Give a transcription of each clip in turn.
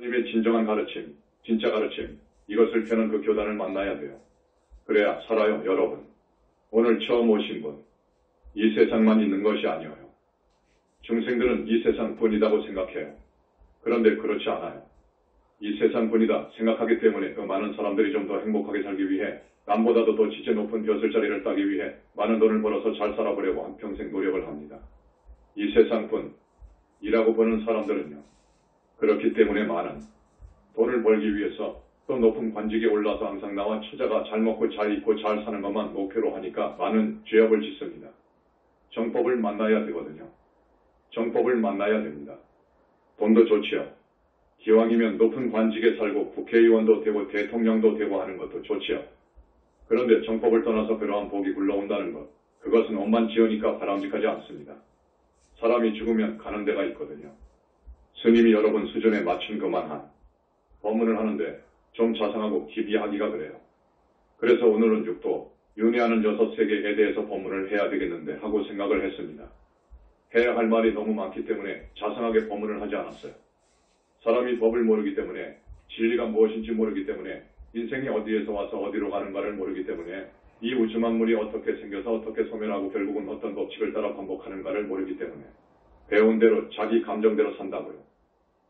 스님의 진정한 가르침, 진짜 가르침, 이것을 펴는 그 교단을 만나야 돼요. 그래야 살아요, 여러분. 오늘 처음 오신 분, 이 세상만 있는 것이 아니에요. 중생들은 이 세상 뿐이라고 생각해요. 그런데 그렇지 않아요. 이 세상 뿐이다 생각하기 때문에 그 많은 사람들이 좀 더 행복하게 살기 위해 남보다도 더 지체 높은 벼슬자리를 따기 위해 많은 돈을 벌어서 잘 살아보려고 한평생 노력을 합니다. 이 세상뿐이라고 보는 사람들은요. 그렇기 때문에 많은 돈을 벌기 위해서 또 높은 관직에 올라서 항상 나와 처자가 잘 먹고 잘 입고 잘 사는 것만 목표로 하니까 많은 죄업을 짓습니다. 정법을 만나야 되거든요. 정법을 만나야 됩니다. 돈도 좋지요. 기왕이면 높은 관직에 살고 국회의원도 되고 대통령도 되고 하는 것도 좋지요. 그런데 정법을 떠나서 그러한 복이 굴러온다는 것, 그것은 엄만 지으니까 바람직하지 않습니다. 사람이 죽으면 가는 데가 있거든요. 스님이 여러분 수준에 맞춘 그만한 법문을 하는데 좀 자상하고 깊이 하기가 그래요. 그래서 오늘은 육도, 윤회하는 6세계에 대해서 법문을 해야 되겠는데 하고 생각을 했습니다. 해야 할 말이 너무 많기 때문에 자상하게 법문을 하지 않았어요. 사람이 법을 모르기 때문에, 진리가 무엇인지 모르기 때문에, 인생이 어디에서 와서 어디로 가는가를 모르기 때문에, 이 우주만물이 어떻게 생겨서 어떻게 소멸하고 결국은 어떤 법칙을 따라 반복하는가를 모르기 때문에 배운 대로 자기 감정대로 산다고요.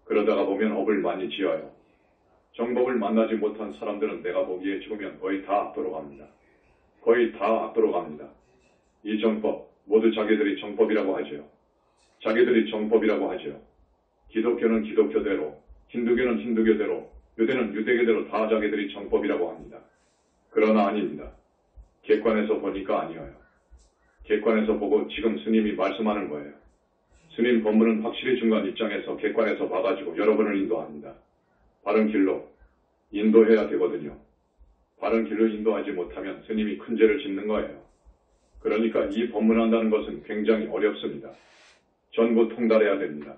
그러다가 보면 업을 많이 지어요. 정법을 만나지 못한 사람들은 내가 보기에 죽으면 거의 다 악도로 갑니다. 거의 다 악도로 갑니다. 이 정법, 모두 자기들이 정법이라고 하죠. 자기들이 정법이라고 하죠. 기독교는 기독교대로, 힌두교는 힌두교대로, 유대는 유대교대로 다 자기들이 정법이라고 합니다. 그러나 아닙니다. 객관에서 보니까 아니에요. 객관에서 보고 지금 스님이 말씀하는 거예요. 스님 법문은 확실히 중간 입장에서 객관에서 봐가지고 여러분을 인도합니다. 바른 길로 인도해야 되거든요. 바른 길로 인도하지 못하면 스님이 큰 죄를 짓는 거예요. 그러니까 이 법문한다는 것은 굉장히 어렵습니다. 전부 통달해야 됩니다.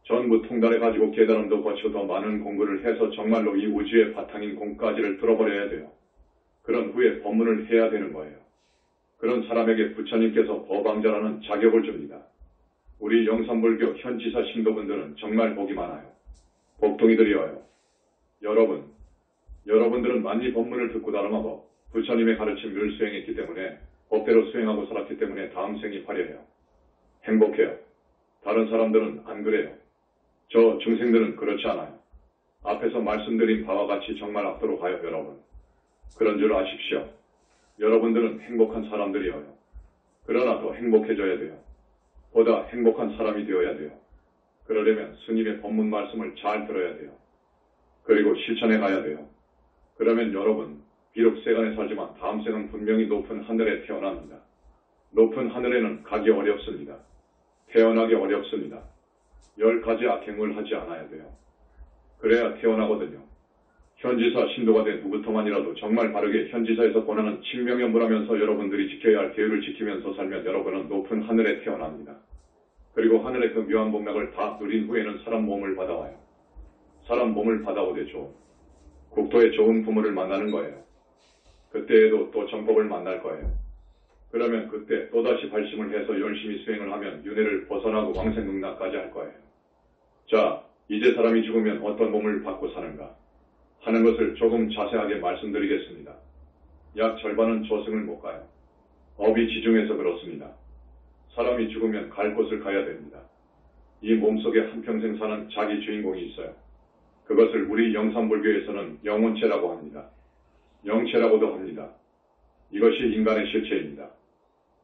전부 통달해가지고 깨달음도 거치고 더 많은 공부를 해서 정말로 이 우주의 바탕인 공까지를 들어버려야 돼요. 그런 후에 법문을 해야 되는 거예요. 그런 사람에게 부처님께서 법왕자라는 자격을 줍니다. 우리 영산불교 현지사 신도분들은 정말 복이 많아요. 복동이들이어요. 여러분들은 많이 법문을 듣고 다름하고 부처님의 가르침을 수행했기 때문에 법대로 수행하고 살았기 때문에 다음 생이 화려해요. 행복해요. 다른 사람들은 안 그래요. 저 중생들은 그렇지 않아요. 앞에서 말씀드린 바와 같이 정말 앞으로 가요, 여러분. 그런 줄 아십시오. 여러분들은 행복한 사람들이어요. 그러나 더 행복해져야 돼요. 보다 행복한 사람이 되어야 돼요. 그러려면 스님의 법문 말씀을 잘 들어야 돼요. 그리고 실천해 가야 돼요. 그러면 여러분, 비록 세간에 살지만 다음 생은 분명히 높은 하늘에 태어납니다. 높은 하늘에는 가기 어렵습니다. 태어나기 어렵습니다. 10가지 악행을 하지 않아야 돼요. 그래야 태어나거든요. 현지사 신도가 된 누구통만이라도 정말 바르게 현지사에서 권하는 칭명연불하면서 여러분들이 지켜야 할 계율을 지키면서 살면 여러분은 높은 하늘에 태어납니다. 그리고 하늘의 그 묘한 법맥을 다 누린 후에는 사람 몸을 받아와요. 사람 몸을 받아오되죠. 국토의 좋은 부모를 만나는 거예요. 그때에도 또 정법을 만날 거예요. 그러면 그때 또다시 발심을 해서 열심히 수행을 하면 윤회를 벗어나고 왕생극락까지 할 거예요. 자, 이제 사람이 죽으면 어떤 몸을 받고 사는가 하는 것을 조금 자세하게 말씀드리겠습니다. 약 절반은 저승을 못 가요. 업이 지중해서 그렇습니다. 사람이 죽으면 갈 곳을 가야 됩니다. 이 몸속에 한평생 사는 자기 주인공이 있어요. 그것을 우리 영산불교에서는 영혼체라고 합니다. 영체라고도 합니다. 이것이 인간의 실체입니다.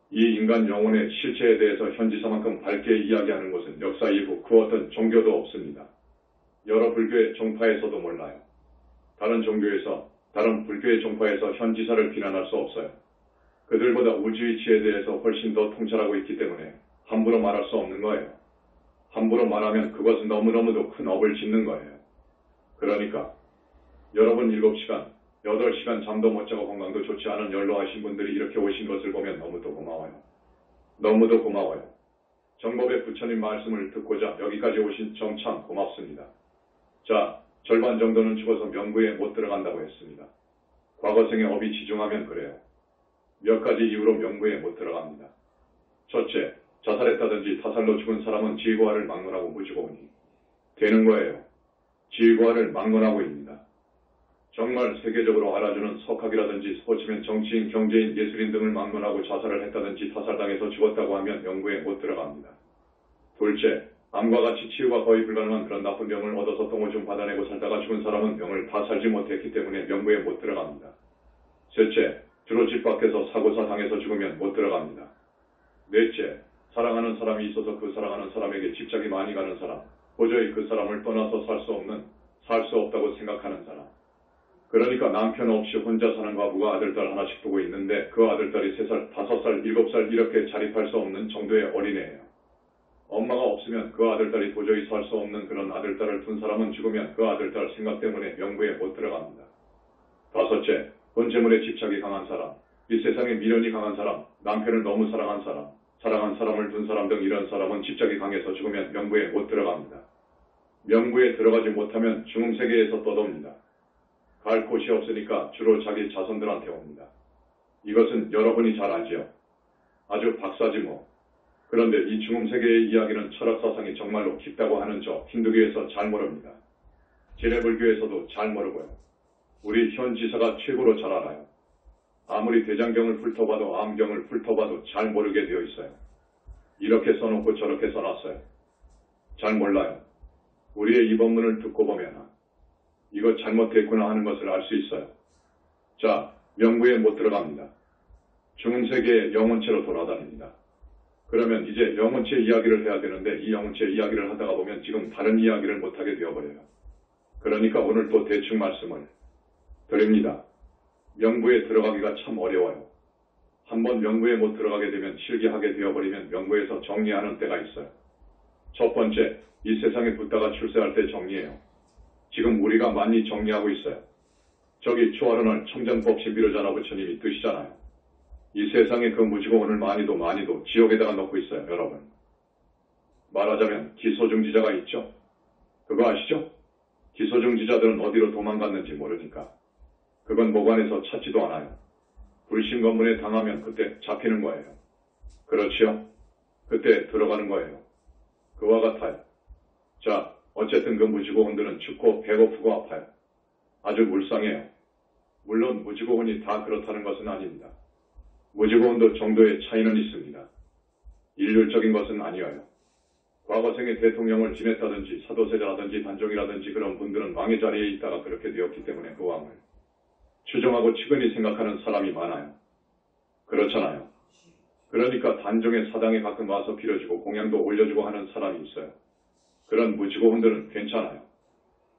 이 인간 영혼의 실체에 대해서 현지사만큼 밝게 이야기하는 것은 역사 이후 그 어떤 종교도 없습니다. 여러 불교의 종파에서도 몰라요. 다른 종교에서, 다른 불교의 종파에서 현지사를 비난할 수 없어요. 그들보다 우주이치에 대해서 훨씬 더 통찰하고 있기 때문에 함부로 말할 수 없는 거예요. 함부로 말하면 그것은 너무너무도 큰 업을 짓는 거예요. 그러니까 여러분 7시간, 8시간 잠도 못 자고 건강도 좋지 않은 연로하신 분들이 이렇게 오신 것을 보면 너무도 고마워요. 너무도 고마워요. 정법의 부처님 말씀을 듣고자 여기까지 오신 점 참 고맙습니다. 자, 절반 정도는 죽어서 명부에 못 들어간다고 했습니다. 과거생의 업이 지중하면 그래요. 몇 가지 이유로 명부에 못 들어갑니다. 첫째, 자살했다든지 타살로 죽은 사람은 지구화를 막론하고 무지고오니 되는 거예요. 지휘관을 막론하고 있습니다. 정말 세계적으로 알아주는 석학이라든지 스포츠맨, 정치인, 경제인, 예술인 등을 막론하고 자살을 했다든지 타살당해서 죽었다고 하면 명부에 못 들어갑니다. 둘째, 암과 같이 치유가 거의 불가능한 그런 나쁜 병을 얻어서 똥을 좀 받아내고 살다가 죽은 사람은 병을 다 살지 못했기 때문에 명부에 못 들어갑니다. 셋째, 주로 집 밖에서 사고사 당해서 죽으면 못 들어갑니다. 넷째, 사랑하는 사람이 있어서 그 사랑하는 사람에게 집착이 많이 가는 사람, 도저히 그 사람을 떠나서 살 수 없다고 생각하는 사람. 그러니까 남편 없이 혼자 사는 과부가 아들딸 하나씩 두고 있는데 그 아들딸이 3살, 5살, 7살 이렇게 자립할 수 없는 정도의 어린애예요. 엄마가 없으면 그 아들딸이 도저히 살 수 없는 그런 아들딸을 둔 사람은 죽으면 그 아들딸 생각 때문에 명부에 못 들어갑니다. 다섯째, 돈 재물에 집착이 강한 사람, 이 세상에 미련이 강한 사람, 남편을 너무 사랑한 사람, 사랑한 사람을 둔 사람 등 이런 사람은 집착이 강해서 죽으면 명부에 못 들어갑니다. 명부에 들어가지 못하면 중음 세계에서 떠돕니다. 갈 곳이 없으니까 주로 자기 자손들한테 옵니다. 이것은 여러분이 잘 알지요. 아주 박사지 뭐. 그런데 이 중음 세계의 이야기는 철학 사상이 정말로 깊다고 하는 저 힌두교에서 잘 모릅니다. 진해불교에서도 잘 모르고요. 우리 현 지사가 최고로 잘 알아요. 아무리 대장경을 훑어봐도 암경을 훑어봐도 잘 모르게 되어 있어요. 이렇게 써놓고 저렇게 써놨어요. 잘 몰라요. 우리의 이 법문을 듣고 보면 이거 잘못됐구나 하는 것을 알 수 있어요. 자, 명부에 못 들어갑니다. 중음세계의 영혼체로 돌아다닙니다. 그러면 이제 영혼체 이야기를 해야 되는데 이 영혼체 이야기를 하다가 보면 지금 다른 이야기를 못하게 되어버려요. 그러니까 오늘 또 대충 말씀을 드립니다. 명부에 들어가기가 참 어려워요. 한번 명부에 못 들어가게 되면 실기하게 되어버리면 명부에서 정리하는 때가 있어요. 첫 번째, 이 세상에 붙다가 출세할 때 정리해요. 지금 우리가 많이 정리하고 있어요. 저기 초하루날 청정법 신비로자나 부처님이 뜨시잖아요. 이 세상에 그 무지고원을 많이도 지옥에다가 넣고 있어요, 여러분. 말하자면 기소중지자가 있죠? 그거 아시죠? 기소중지자들은 어디로 도망갔는지 모르니까. 그건 모관에서 찾지도 않아요. 불신검문에 당하면 그때 잡히는 거예요. 그렇지요? 그때 들어가는 거예요. 그와 같아요. 자, 어쨌든 그 무지고혼들은 춥고 배고프고 아파요. 아주 물상해요. 물론 무지고혼이 다 그렇다는 것은 아닙니다. 무지고혼도 정도의 차이는 있습니다. 일률적인 것은 아니어요. 과거 생에 대통령을 지냈다든지 사도세자라든지 단종이라든지 그런 분들은 왕의 자리에 있다가 그렇게 되었기 때문에 그 왕을 추종하고 측은히 생각하는 사람이 많아요. 그렇잖아요. 그러니까 단종의 사당에 가끔 와서 빌어주고 공양도 올려주고 하는 사람이 있어요. 그런 무지고혼들은 괜찮아요.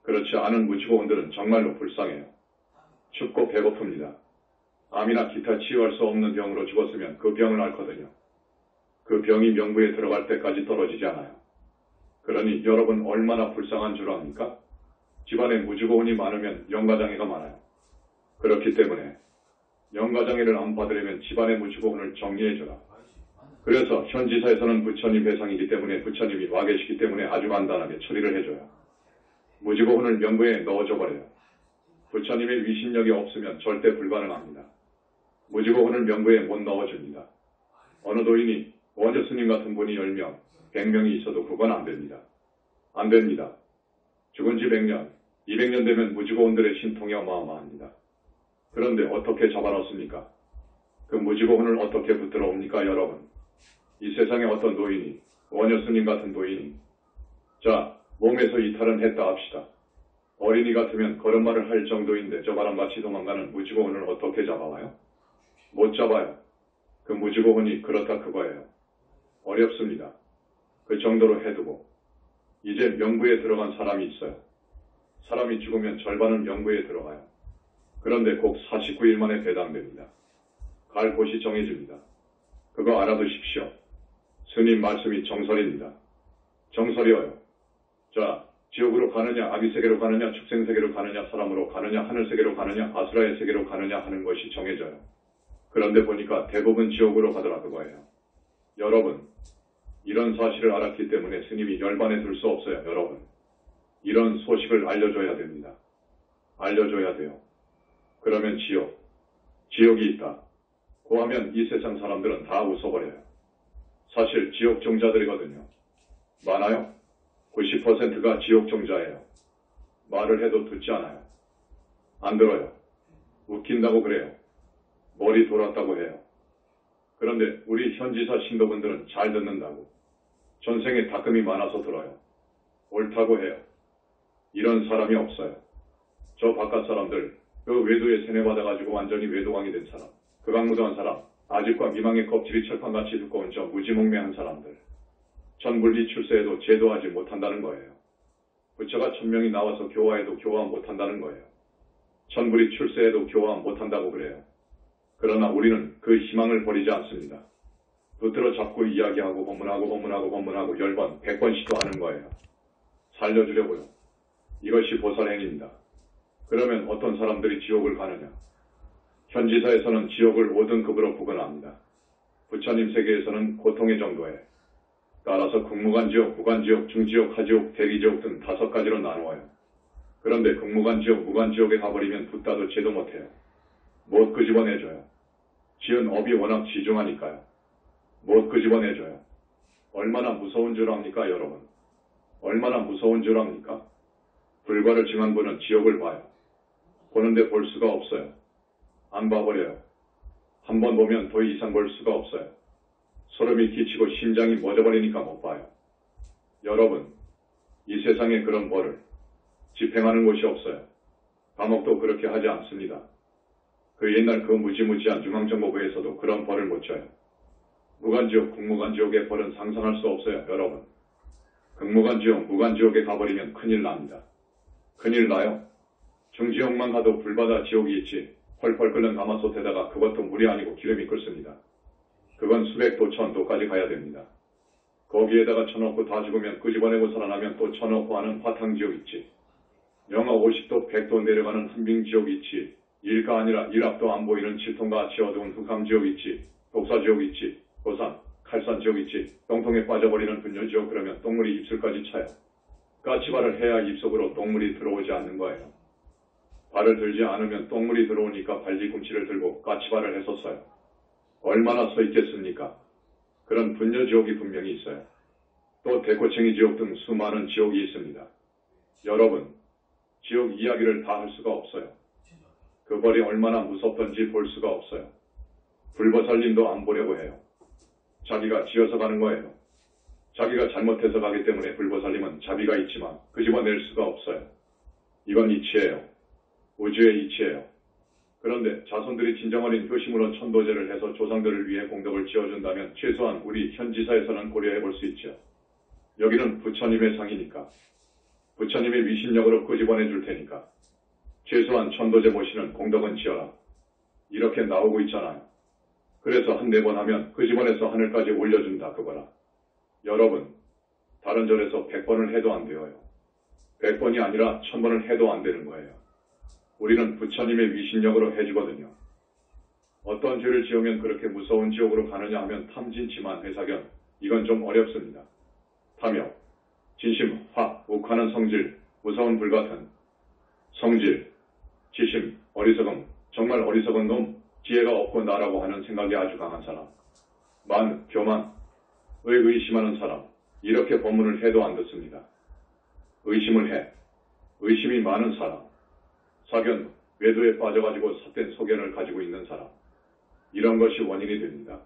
그렇지 않은 무지고혼들은 정말로 불쌍해요. 춥고 배고픕니다. 암이나 기타 치유할 수 없는 병으로 죽었으면 그 병을 앓거든요. 그 병이 명부에 들어갈 때까지 떨어지지 않아요. 그러니 여러분 얼마나 불쌍한 줄 압니까? 집안에 무지고혼이 많으면 영가장애가 많아요. 그렇기 때문에 영가장애를 안 받으려면 집안의 무지고혼을 정리해줘라. 그래서 현지사에서는 부처님 배상이기 때문에 부처님이 와 계시기 때문에 아주 간단하게 처리를 해줘요. 무지고혼을 명부에 넣어줘 버려요. 부처님의 위신력이 없으면 절대 불가능합니다. 무지고혼을 명부에 못 넣어줍니다. 어느 도인이 원저스님 같은 분이 10명, 100명이 있어도 그건 안 됩니다. 안 됩니다. 죽은 지 100년, 200년 되면 무지고혼들의 신통이 어마어마합니다. 그런데 어떻게 잡아놓습니까? 그 무지고혼을 어떻게 붙들어 옵니까, 여러분? 이 세상에 어떤 도인이, 원효스님 같은 도인이, 자, 몸에서 이탈은 했다 합시다. 어린이 같으면 걸음마를 할 정도인데 저 바람같이 도망가는 무지고혼을 어떻게 잡아와요? 못 잡아요. 그 무지고혼이 그렇다 그거예요. 어렵습니다. 그 정도로 해두고 이제 명부에 들어간 사람이 있어요. 사람이 죽으면 절반은 명부에 들어가요. 그런데 꼭 49일 만에 배당됩니다. 갈 곳이 정해집니다. 그거 알아두십시오. 스님 말씀이 정설입니다. 정설이어요. 자, 지옥으로 가느냐, 아비세계로 가느냐, 축생세계로 가느냐, 사람으로 가느냐, 하늘세계로 가느냐, 아수라의 세계로 가느냐 하는 것이 정해져요. 그런데 보니까 대부분 지옥으로 가더라 그거예요. 여러분, 이런 사실을 알았기 때문에 스님이 열반에 둘 수 없어요, 여러분. 이런 소식을 알려줘야 됩니다. 알려줘야 돼요. 그러면 지옥이 있다. 고하면 이 세상 사람들은 다 웃어버려요. 사실 지옥 종자들이거든요. 많아요? 90%가 지옥 종자예요. 말을 해도 듣지 않아요. 안 들어요. 웃긴다고 그래요. 머리 돌았다고 해요. 그런데 우리 현지사 신도분들은 잘 듣는다고. 전생에 닦음이 많아서 들어요. 옳다고 해요. 이런 사람이 없어요. 저 바깥 사람들, 그 외도에 세뇌받아가지고 완전히 외도광이 된 사람, 극악무도한 사람, 아집과 미망의 껍질이 철판같이 두꺼운 저 무지몽매한 사람들. 천불리 출세해도 제도하지 못한다는 거예요. 부처가 1000명이 나와서 교화해도 교화 못한다는 거예요. 천불이 출세해도 교화 못한다고 그래요. 그러나 우리는 그 희망을 버리지 않습니다. 붙들어 잡고 이야기하고 법문하고 10번, 100번 시도하는 거예요. 살려주려고요. 이것이 보살행입니다. 그러면 어떤 사람들이 지옥을 가느냐? 현지사에서는 지옥을 5등급으로 구분합니다. 부처님 세계에서는 고통의 정도에 따라서 극무관지옥, 무관지옥, 중지옥, 하지옥, 대기지옥 등 5가지로 나누어요. 그런데 극무관지옥, 무관지옥에 가버리면 붙다도 제도 못해요. 못 끄집어내줘요. 지은 업이 워낙 지중하니까요. 못 끄집어내줘요. 얼마나 무서운 줄 압니까, 여러분? 얼마나 무서운 줄 압니까? 불과를 증한 분은 지옥을 봐요. 보는데 볼 수가 없어요. 안 봐버려요. 한 번 보면 더 이상 볼 수가 없어요. 소름이 끼치고 심장이 멎어버리니까 못 봐요. 여러분, 이 세상에 그런 벌을 집행하는 곳이 없어요. 감옥도 그렇게 하지 않습니다. 그 옛날 그 무지무지한 중앙정보부에서도 그런 벌을 못 줘요. 무간지옥, 극무간지옥의 벌은 상상할 수 없어요, 여러분. 극무간지옥, 무간지옥에 가버리면 큰일 납니다. 큰일 나요. 중지옥만 가도 불바다 지옥이 있지. 펄펄 끓는 가마솥에다가 그것도 물이 아니고 기름이 끓습니다. 그건 수백도, 천도까지 가야 됩니다. 거기에다가 쳐넣고 다 죽으면 끄집어내고 살아나면 또 쳐넣고 하는 화탕지옥 있지. 영하 50도, 100도 내려가는 한빙지옥 있지. 일가 아니라 일압도 안 보이는 칠통같이 어두운 흑암지옥 있지. 독사지옥 있지. 고산, 칼산지옥 있지. 똥통에 빠져버리는 분뇨지옥. 그러면 똥물이 입술까지 차요. 까치발을 해야 입속으로 똥물이 들어오지 않는 거예요. 발을 들지 않으면 똥물이 들어오니까 발뒤꿈치를 들고 까치발을 했었어요. 얼마나 서 있겠습니까? 그런 분뇨지옥이 분명히 있어요. 또 대코챙이 지옥 등 수많은 지옥이 있습니다. 여러분, 지옥 이야기를 다 할 수가 없어요. 그 벌이 얼마나 무섭던지 볼 수가 없어요. 불보살님도 안 보려고 해요. 자기가 지어서 가는 거예요. 자기가 잘못해서 가기 때문에 불보살님은 자비가 있지만 끄집어낼 수가 없어요. 이건 이치예요. 우주의 이치예요. 그런데 자손들이 진정 어린 효심으로 천도제를 해서 조상들을 위해 공덕을 지어준다면 최소한 우리 현지사에서는 고려해 볼 수 있죠. 여기는 부처님의 상이니까. 부처님의 위신력으로 끄집어내 줄 테니까. 최소한 천도제 모시는 공덕은 지어라. 이렇게 나오고 있잖아요. 그래서 한 4번 하면 끄집어내서 하늘까지 올려준다 그거라. 여러분, 다른 절에서 100번을 해도 안 돼요. 100번이 아니라 1000번을 해도 안 되는 거예요. 우리는 부처님의 위신력으로 해주거든요. 어떤 죄를 지으면 그렇게 무서운 지옥으로 가느냐 하면 탐진치만 회사견, 이건 좀 어렵습니다. 탐욕, 진심, 화, 욱하는 성질, 무서운 불같은 성질, 지심, 어리석음, 정말 어리석은 놈, 지혜가 없고 나라고 하는 생각이 아주 강한 사람, 만, 교만, 의심하는 사람, 이렇게 법문을 해도 안 듣습니다. 의심을 해. 의심이 많은 사람, 사견, 외도에 빠져가지고 삿된 소견을 가지고 있는 사람, 이런 것이 원인이 됩니다.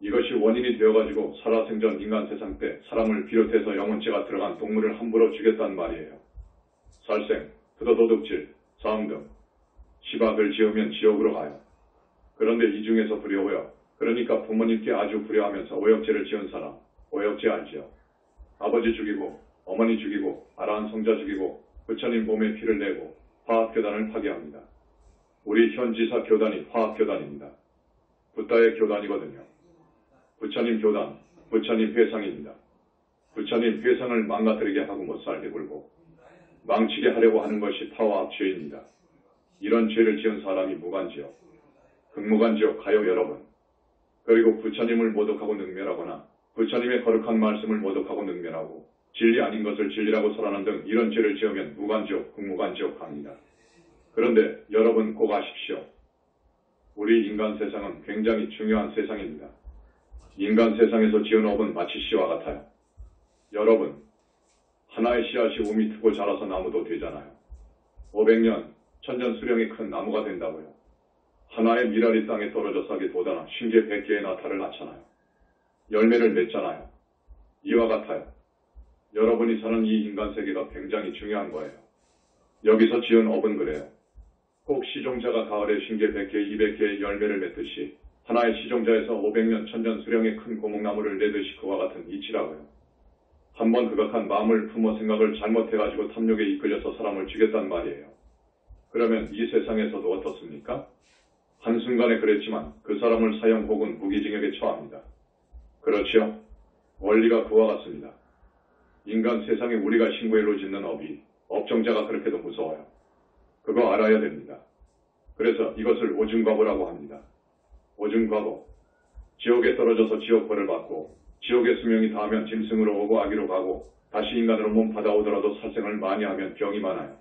이것이 원인이 되어가지고 살아생전 인간 세상 때 사람을 비롯해서 영혼체가 들어간 동물을 함부로 죽였단 말이에요. 살생, 부도도둑질, 싸움 등 시박을 지으면 지옥으로 가요. 그런데 이 중에서 두려워요. 그러니까 부모님께 아주 불효하면서 오역죄를 지은 사람, 오역죄 알지요? 아버지 죽이고, 어머니 죽이고, 아라한 성자 죽이고, 부처님 몸에 피를 내고 화학교단을 파괴합니다. 우리 현지사 교단이 화학교단입니다. 붓다의 교단이거든요. 부처님 교단, 부처님 회상입니다. 부처님 회상을 망가뜨리게 하고 못살게 굴고 망치게 하려고 하는 것이 타화악죄입니다. 이런 죄를 지은 사람이 무간지옥, 극무간지옥 가요 여러분. 그리고 부처님을 모독하고 능멸하거나 부처님의 거룩한 말씀을 모독하고 능멸하고 진리 아닌 것을 진리라고 설하는 등 이런 죄를 지으면 무간지옥, 극무간지옥 갑니다. 그런데 여러분 꼭 아십시오. 우리 인간 세상은 굉장히 중요한 세상입니다. 인간 세상에서 지은 업은 마치 씨와 같아요. 여러분, 하나의 씨앗이 우미 트고 자라서 나무도 되잖아요. 500년, 천년 수령이 큰 나무가 된다고요. 하나의 미랄이 땅에 떨어져 싹이 돋아나 신계 100개의 나타를 낳잖아요. 열매를 맺잖아요. 이와 같아요. 여러분이 사는 이 인간 세계가 굉장히 중요한 거예요. 여기서 지은 업은 그래요. 꼭 시종자가 가을에 신계 100개, 200개의 열매를 맺듯이 하나의 시종자에서 500년, 천년 수령의 큰 고목나무를 내듯이 그와 같은 이치라고요. 한번 극악한 마음을 품어 생각을 잘못해가지고 탐욕에 이끌려서 사람을 죽였단 말이에요. 그러면 이 세상에서도 어떻습니까? 한순간에 그랬지만 그 사람을 사형 혹은 무기징역에 처합니다. 그렇지요? 원리가 그와 같습니다. 인간 세상에 우리가 신고일로 짓는 업이 업종자가 그렇게도 무서워요. 그거 알아야 됩니다. 그래서 이것을 오줌과보라고 합니다. 오줌과보. 지옥에 떨어져서 지옥벌을 받고 지옥의 수명이 닿으면 짐승으로 오고 아기로 가고 다시 인간으로 몸 받아오더라도 사생을 많이 하면 병이 많아요.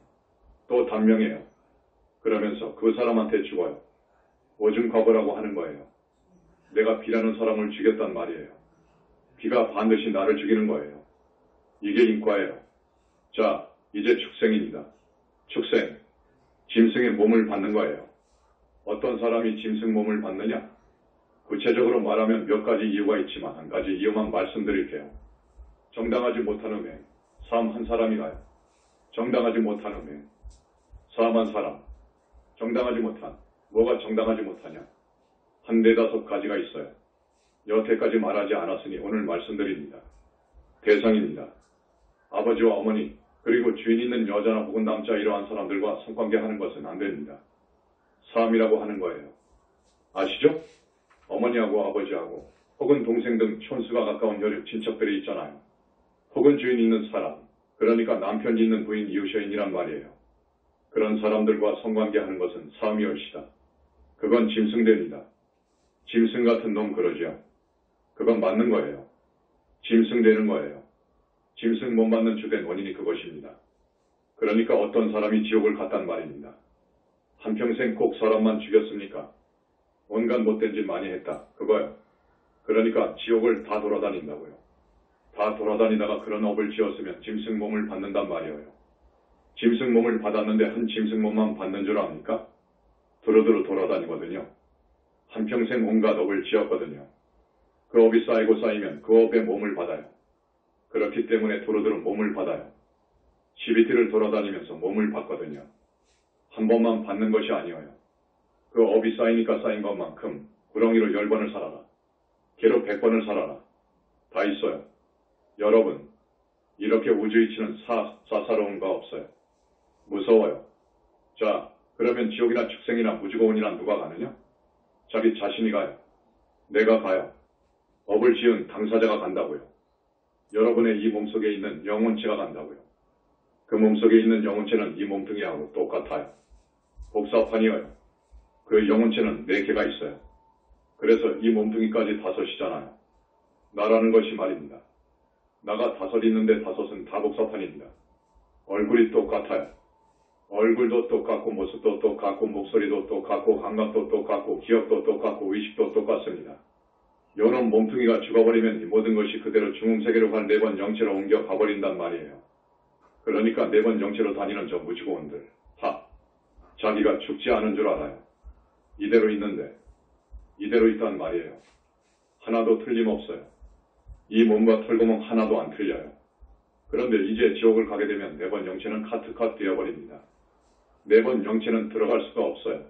또 단명해요. 그러면서 그 사람한테 죽어요. 오줌과보라고 하는 거예요. 내가 비라는 사람을 죽였단 말이에요. 비가 반드시 나를 죽이는 거예요. 이게 인과예요. 자, 이제 축생입니다. 축생. 짐승의 몸을 받는 거예요. 어떤 사람이 짐승 몸을 받느냐? 구체적으로 말하면 몇 가지 이유가 있지만 한 가지 이유만 말씀드릴게요. 정당하지 못한 음행, 삶 한 사람이 가요. 정당하지 못한 음행, 삶 한 사람, 정당하지 못한, 뭐가 정당하지 못하냐? 한 4-5가지가 있어요. 여태까지 말하지 않았으니 오늘 말씀드립니다. 대상입니다. 아버지와 어머니, 그리고 주인 있는 여자나 혹은 남자 이러한 사람들과 성관계하는 것은 안 됩니다. 삶이라고 하는 거예요. 아시죠? 어머니하고 아버지하고 혹은 동생 등 촌수가 가까운 혈육 친척들이 있잖아요. 혹은 주인 있는 사람, 그러니까 남편 있는 부인 이웃여인이란 말이에요. 그런 사람들과 성관계하는 것은 삶이올시다. 그건 짐승됩니다. 짐승 같은 놈 그러죠. 그건 맞는 거예요. 짐승 되는 거예요. 짐승 못 맞는 주된 원인이 그것입니다. 그러니까 어떤 사람이 지옥을 갔단 말입니다. 한평생 꼭 사람만 죽였습니까? 온갖 못된 짓 많이 했다. 그거요. 그러니까 지옥을 다 돌아다닌다고요. 다 돌아다니다가 그런 업을 지었으면 짐승 몸을 받는단 말이에요. 짐승 몸을 받았는데 한 짐승 몸만 받는 줄 압니까? 두루두루 돌아다니거든요. 한평생 온갖 업을 지었거든요. 그 업이 쌓이고 쌓이면 그 업의 몸을 받아요. 그렇기 때문에 두루두루 몸을 받아요. 12티를 돌아다니면서 몸을 받거든요. 한 번만 받는 것이 아니에요. 그 업이 쌓이니까 쌓인 것만큼 구렁이로 10번을 살아라. 개로 100번을 살아라. 다 있어요. 여러분, 이렇게 우주이치는 사사로운 거 없어요. 무서워요. 자, 그러면 지옥이나 축생이나 무지고원이나 누가 가느냐? 자기 자신이 가요. 내가 가요. 업을 지은 당사자가 간다고요. 여러분의 이 몸속에 있는 영혼체가 간다고요. 그 몸속에 있는 영혼체는 이 몸뚱이하고 똑같아요. 복사판이에요. 그 영혼체는 4개가 있어요. 그래서 이 몸뚱이까지 5이잖아요. 나라는 것이 말입니다. 나가 5 있는데 5은 다 복사판입니다. 얼굴이 똑같아요. 얼굴도 똑같고 모습도 똑같고 목소리도 똑같고 감각도 똑같고 기억도 똑같고 의식도 똑같습니다. 요놈 몸뚱이가 죽어버리면 이 모든 것이 그대로 중음세계로 간 4번 영체로 옮겨 가버린단 말이에요. 그러니까 4번 영체로 다니는 저 무지고원들. 자기가 죽지 않은 줄 알아요. 이대로 있는데 이대로 있단 말이에요. 하나도 틀림없어요. 이 몸과 털구멍 하나도 안 틀려요. 그런데 이제 지옥을 가게 되면 4번 영체는 카트컷 되어버립니다. 4번 영체는 들어갈 수가 없어요.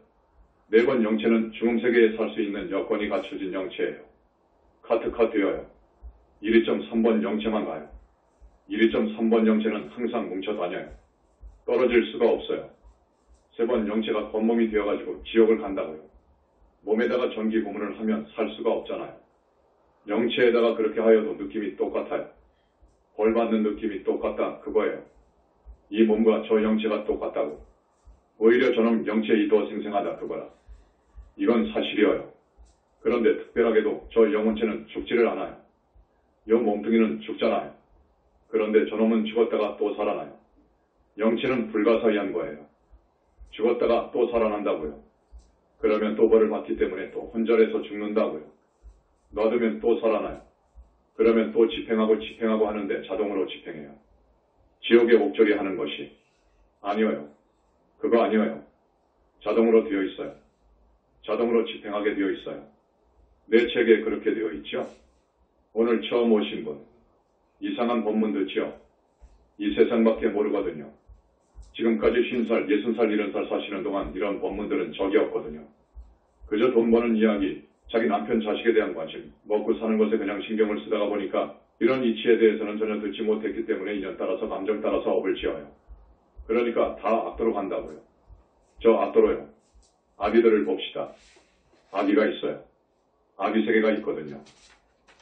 4번 영체는 중음세계에 살 수 있는 여건이 갖춰진 영체예요. 카트컷 되어요. 1.3번 영체만 가요. 1.3번 영체는 항상 뭉쳐 다녀요. 떨어질 수가 없어요. 3번 영체가 겉몸이 되어가지고 지옥을 간다고요. 몸에다가 전기 고문을 하면 살 수가 없잖아요. 영체에다가 그렇게 하여도 느낌이 똑같아요. 벌 받는 느낌이 똑같다 그거예요. 이 몸과 저 영체가 똑같다고. 오히려 저놈 영체이 더 생생하다 그거라. 이건 사실이에요. 그런데 특별하게도 저 영혼체는 죽지를 않아요. 요 몸뚱이는 죽잖아요. 그런데 저놈은 죽었다가 또 살아나요. 영체는 불가사의한 거예요. 죽었다가 또 살아난다고요. 그러면 또 벌을 받기 때문에 또 혼절해서 죽는다고요. 놔두면 또 살아나요. 그러면 또 집행하고 하는데 자동으로 집행해요. 지옥에 옥졸이 하는 것이 아니에요. 그거 아니에요. 자동으로 되어 있어요. 자동으로 집행하게 되어 있어요. 내 책에 그렇게 되어 있죠. 오늘 처음 오신 분, 이상한 법문 듣죠? 이 세상밖에 모르거든요. 지금까지 50살, 60살, 70살 사시는 동안 이런 법문들은 적이 없거든요. 그저 돈 버는 이야기, 자기 남편 자식에 대한 관심, 먹고 사는 것에 그냥 신경을 쓰다가 보니까 이런 이치에 대해서는 전혀 듣지 못했기 때문에 인연 따라서 감정 따라서 업을 지어요. 그러니까 다 악도로 간다고요. 저 악도로요. 아기들을 봅시다. 아기가 있어요. 아기 세계가 있거든요.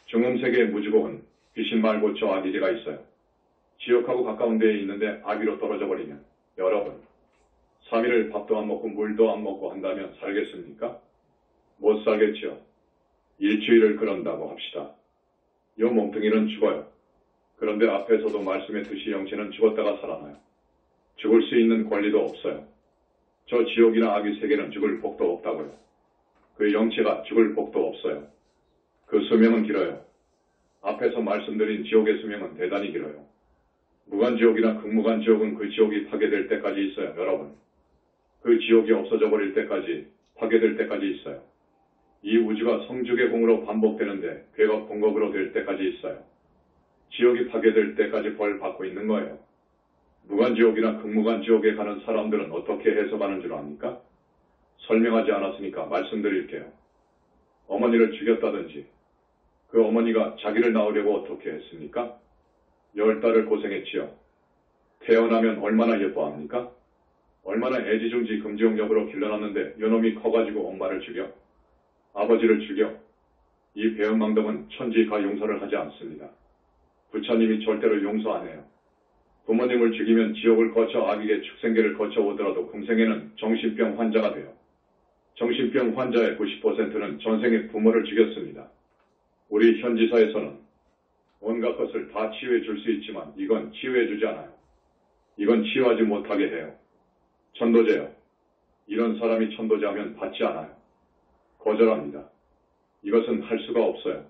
중음 세계의 무지고는 귀신 말고 저 아기제가 있어요. 지옥하고 가까운 데에 있는데 아기로 떨어져 버리면 여러분 3일을 밥도 안 먹고 물도 안 먹고 한다면 살겠습니까? 못 살겠죠. 일주일을 그런다고 합시다. 요 몸뚱이는 죽어요. 그런데 앞에서도 말씀했듯이 영체는 죽었다가 살아나요. 죽을 수 있는 권리도 없어요. 저 지옥이나 아기 세계는 죽을 복도 없다고요. 그 영체가 죽을 복도 없어요. 그 수명은 길어요. 앞에서 말씀드린 지옥의 수명은 대단히 길어요. 무간지옥이나 극무간지옥은 그 지옥이 파괴될 때까지 있어요, 여러분. 그 지옥이 없어져 버릴 때까지, 파괴될 때까지 있어요. 이 우주가 성죽의 공으로 반복되는데 괴겁 공겁으로 될 때까지 있어요. 지옥이 파괴될 때까지 벌 받고 있는 거예요. 무간지옥이나 극무간지옥에 가는 사람들은 어떻게 해석하는 줄 압니까? 설명하지 않았으니까 말씀드릴게요. 어머니를 죽였다든지 그 어머니가 자기를 낳으려고 어떻게 했습니까? 10달을 고생했지요. 태어나면 얼마나 예뻐합니까? 얼마나 애지중지 금지용역으로 길러놨는데 요놈이 커가지고 엄마를 죽여? 아버지를 죽여? 이 배은망덕은 천지가 용서를 하지 않습니다. 부처님이 절대로 용서 안 해요. 부모님을 죽이면 지옥을 거쳐 아기의 축생계를 거쳐 오더라도 금생에는 정신병 환자가 돼요. 정신병 환자의 90%는 전생에 부모를 죽였습니다. 우리 현지사에서는 온갖 것을 다 치유해 줄 수 있지만 이건 치유해 주지 않아요. 이건 치유하지 못하게 해요. 천도제요. 이런 사람이 천도제하면 받지 않아요. 거절합니다. 이것은 할 수가 없어요.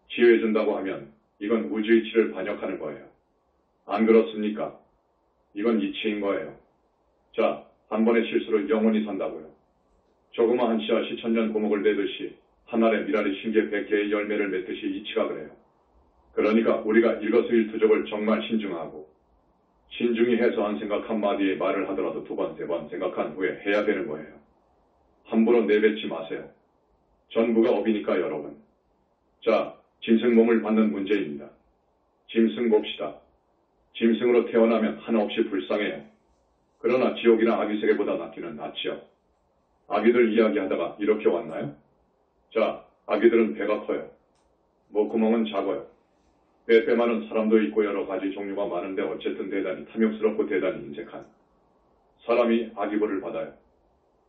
치유해 준다고 하면 이건 우주이치를 반역하는 거예요. 안 그렇습니까? 이건 이치인 거예요. 자, 한 번의 실수로 영원히 산다고요. 조그마한 씨앗이 천년 고목을 내듯이 한 알의 미랄이 신기에 100개의 열매를 맺듯이 이치가 그래요. 그러니까 우리가 일거수일투족을 정말 신중하고 신중히 해서 한 생각 한마디의 말을 하더라도 2번, 3번 생각한 후에 해야 되는 거예요. 함부로 내뱉지 마세요. 전부가 업이니까 여러분. 자, 짐승 몸을 받는 문제입니다. 짐승 봅시다. 짐승으로 태어나면 한없이 불쌍해요. 그러나 지옥이나 아기 세계보다 낫기는 낫지요. 아기들 이야기하다가 이렇게 왔나요? 자, 아기들은 배가 커요. 목구멍은 작아요. 빼빼 많은 사람도 있고 여러 가지 종류가 많은데 어쨌든 대단히 탐욕스럽고 대단히 인색한 사람이 아기벌을 받아요.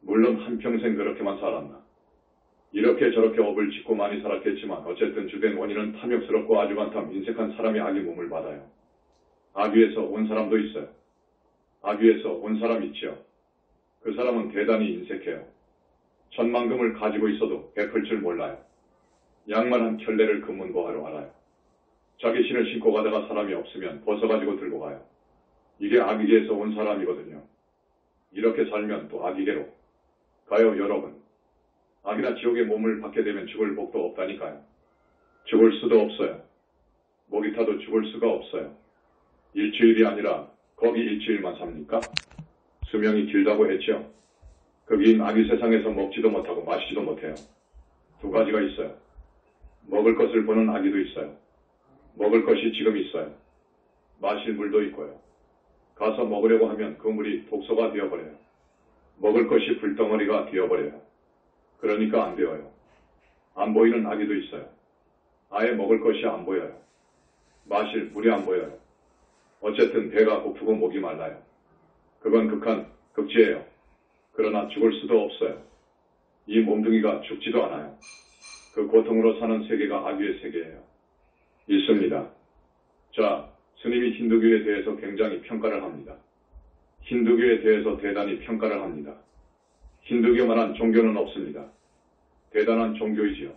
물론 한평생 그렇게만 살았나. 이렇게 저렇게 업을 짓고 많이 살았겠지만 어쨌든 주된 원인은 탐욕스럽고 아주 간탐 인색한 사람이 아기 몸을 받아요. 아귀에서 온 사람도 있어요. 아귀에서 온 사람 있죠. 그 사람은 대단히 인색해요. 천만금을 가지고 있어도 베풀 줄 몰라요. 양만한 켤레를 금문보화로 알아요. 자기 신을 신고 가다가 사람이 없으면 벗어가지고 들고 가요. 이게 아기계에서 온 사람이거든요. 이렇게 살면 또 아기계로 가요, 여러분. 악이나 지옥의 몸을 받게 되면 죽을 복도 없다니까요. 죽을 수도 없어요. 목이 타도 죽을 수가 없어요. 일주일이 아니라 거기 일주일만 삽니까? 수명이 길다고 했죠. 거긴 아기 세상에서 먹지도 못하고 마시지도 못해요. 2가지가 있어요. 먹을 것을 보는 아기도 있어요. 먹을 것이 지금 있어요. 마실 물도 있고요. 가서 먹으려고 하면 그 물이 독소가 되어버려요. 먹을 것이 불덩어리가 되어버려요. 그러니까 안 되어요. 안 보이는 아기도 있어요. 아예 먹을 것이 안 보여요. 마실 물이 안 보여요. 어쨌든 배가 고프고 목이 말라요. 그건 극한 극지예요. 그러나 죽을 수도 없어요. 이 몸뚱이가 죽지도 않아요. 그 고통으로 사는 세계가 아귀의 세계예요. 있습니다. 자, 스님이 힌두교에 대해서 굉장히 평가를 합니다. 힌두교에 대해서 대단히 평가를 합니다. 힌두교만한 종교는 없습니다. 대단한 종교이지요.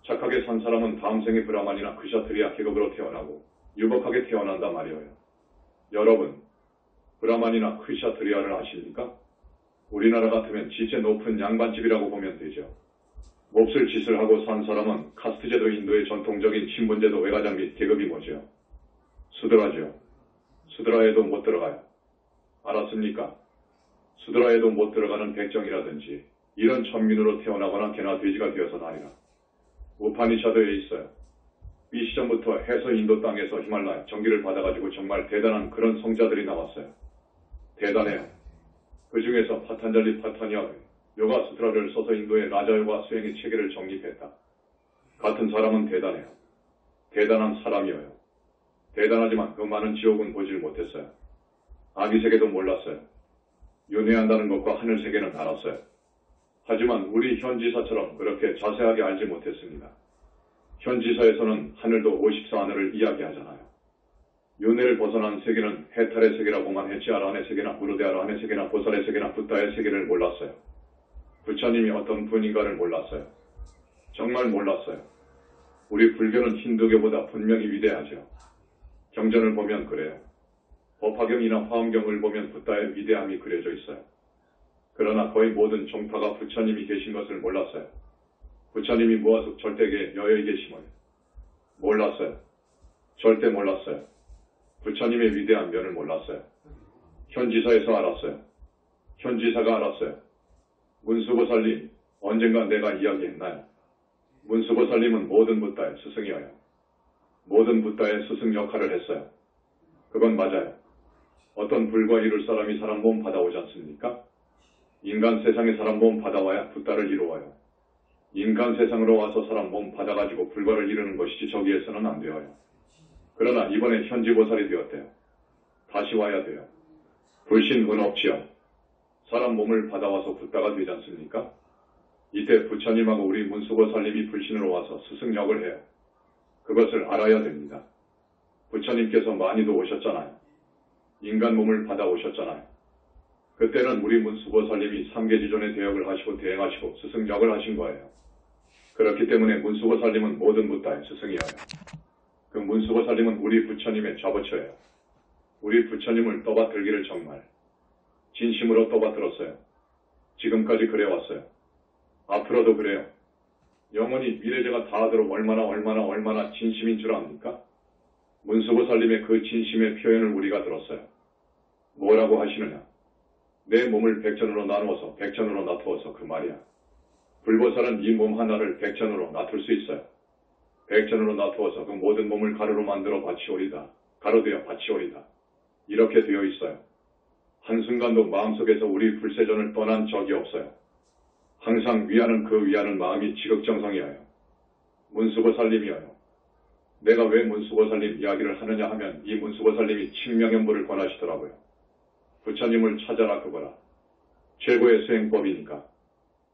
착하게 산 사람은 다음 생에 브라만이나 크샤트리아 계급으로 태어나고 유복하게 태어난다 말이에요. 여러분, 브라만이나 크샤트리아를 아십니까? 우리나라 같으면 지체 높은 양반집이라고 보면 되죠. 몹쓸 짓을 하고 산 사람은 카스트제도 인도의 전통적인 신분제도 외가장 및 계급이 뭐죠? 수드라죠. 수드라에도 못 들어가요. 알았습니까? 수드라에도 못 들어가는 백정이라든지 이런 천민으로 태어나거나 개나 돼지가 되어서 나리라. 우파니샤드에 있어요. 이 시점부터 해서 인도 땅에서 히말라야 전기를 받아가지고 정말 대단한 그런 성자들이 나왔어요. 대단해요. 그 중에서 파탄잘리 파타니아 요가 수트라를 써서 인도의 라자요가 수행의 체계를 정립했다. 같은 사람은 대단해요. 대단한 사람이어요. 대단하지만 그 많은 지옥은 보질 못했어요. 아기세계도 몰랐어요. 윤회한다는 것과 하늘세계는 알았어요. 하지만 우리 현지사처럼 그렇게 자세하게 알지 못했습니다. 현지사에서는 하늘도 54하늘을 이야기하잖아요. 윤회를 벗어난 세계는 해탈의 세계라고만 했지 아라한의 세계나 무르데 아라한의 세계나 보살의 세계나 붓다의 세계를 몰랐어요. 부처님이 어떤 분인가를 몰랐어요. 정말 몰랐어요. 우리 불교는 힌두교보다 분명히 위대하죠. 경전을 보면 그래요. 법화경이나 화엄경을 보면 붓다의 위대함이 그려져 있어요. 그러나 거의 모든 종파가 부처님이 계신 것을 몰랐어요. 부처님이 무아숙 절대계에 여여 계심을 몰랐어요. 절대 몰랐어요. 부처님의 위대한 면을 몰랐어요. 현지사에서 알았어요. 현지사가 알았어요. 문수보살님, 언젠가 내가 이야기했나요? 문수보살님은 모든 붓다의 스승이어요. 모든 붓다의 스승 역할을 했어요. 그건 맞아요. 어떤 불과 이룰 사람이 사람 몸 받아오지 않습니까? 인간 세상에 사람 몸 받아와야 붓다를 이루어요. 인간 세상으로 와서 사람 몸 받아가지고 불과를 이루는 것이지 저기에서는 안 되어요. 그러나 이번에 현지보살이 되었대요. 다시 와야 돼요. 불신 은 없지요. 사람 몸을 받아와서 붓다가 되지 않습니까? 이때 부처님하고 우리 문수보살님이 불신으로 와서 스승 역을 해요. 그것을 알아야 됩니다. 부처님께서 많이도 오셨잖아요. 인간 몸을 받아오셨잖아요. 그때는 우리 문수보살님이 삼계지존의 대역을 하시고 대행하시고 스승 역을 하신 거예요. 그렇기 때문에 문수보살님은 모든 붓다의 스승이어요. 그 문수보살님은 우리 부처님의 좌보처예요. 우리 부처님을 떠받들기를 정말 진심으로 떠받들었어요. 지금까지 그래왔어요. 앞으로도 그래요. 영원히 미래제가 닿도록 얼마나 진심인 줄 압니까? 문수보살님의 그 진심의 표현을 우리가 들었어요. 뭐라고 하시느냐? 내 몸을 백전으로 나누어서 백전으로 나누어서 그 말이야. 불보살은 이 몸 하나를 백전으로 나눌 수 있어요. 백전으로 나누어서 그 모든 몸을 가루로 만들어 바치오리다. 가루되어 바치오리다. 이렇게 되어 있어요. 한순간도 마음속에서 우리 불세전을 떠난 적이 없어요. 항상 위하는 그 위하는 마음이 지극정성이어요. 문수보살님이어요. 내가 왜 문수보살님 이야기를 하느냐 하면 이 문수보살님이 칭명연부를 권하시더라고요. 부처님을 찾아라 그거라. 최고의 수행법이니까.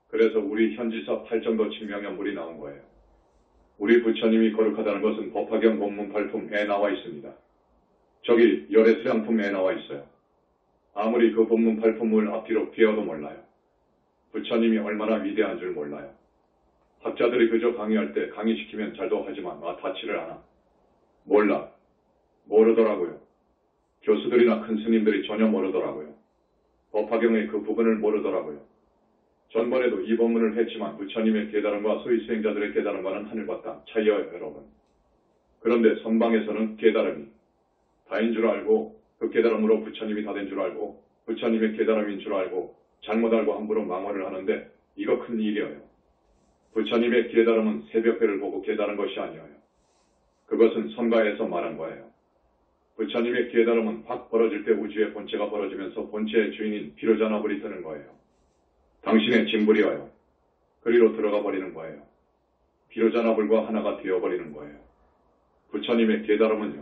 그래서 우리 현지사 8정도 칭명연불이 나온 거예요. 우리 부처님이 거룩하다는 것은 법화경 본문 8품에 나와 있습니다. 저기 열애수량품에 나와 있어요. 아무리 그 본문 8품을 앞뒤로 비워도 몰라요. 부처님이 얼마나 위대한 줄 몰라요. 학자들이 그저 강의할 때 강의시키면 잘도 하지만 다치를 않아. 몰라. 모르더라고요. 교수들이나 큰 스님들이 전혀 모르더라고요. 법화경의 그 부분을 모르더라고요. 전번에도 이 법문을 했지만 부처님의 깨달음과 소위 수행자들의 깨달음과는 하늘과 땅 차이여요, 여러분. 그런데 선방에서는 깨달음이 다인 줄 알고 그 깨달음으로 부처님이 다 된 줄 알고 부처님의 깨달음인 줄 알고 잘못 알고 함부로 망언을 하는데 이거 큰 일이에요. 부처님의 깨달음은 새벽별을 보고 깨달은 것이 아니에요. 그것은 선가에서 말한 거예요. 부처님의 깨달음은 확 벌어질 때 우주의 본체가 벌어지면서 본체의 주인인 비로자나불이 뜨는 거예요. 당신의 진불이어요. 그리로 들어가 버리는 거예요. 비로자나불과 하나가 되어버리는 거예요. 부처님의 깨달음은요.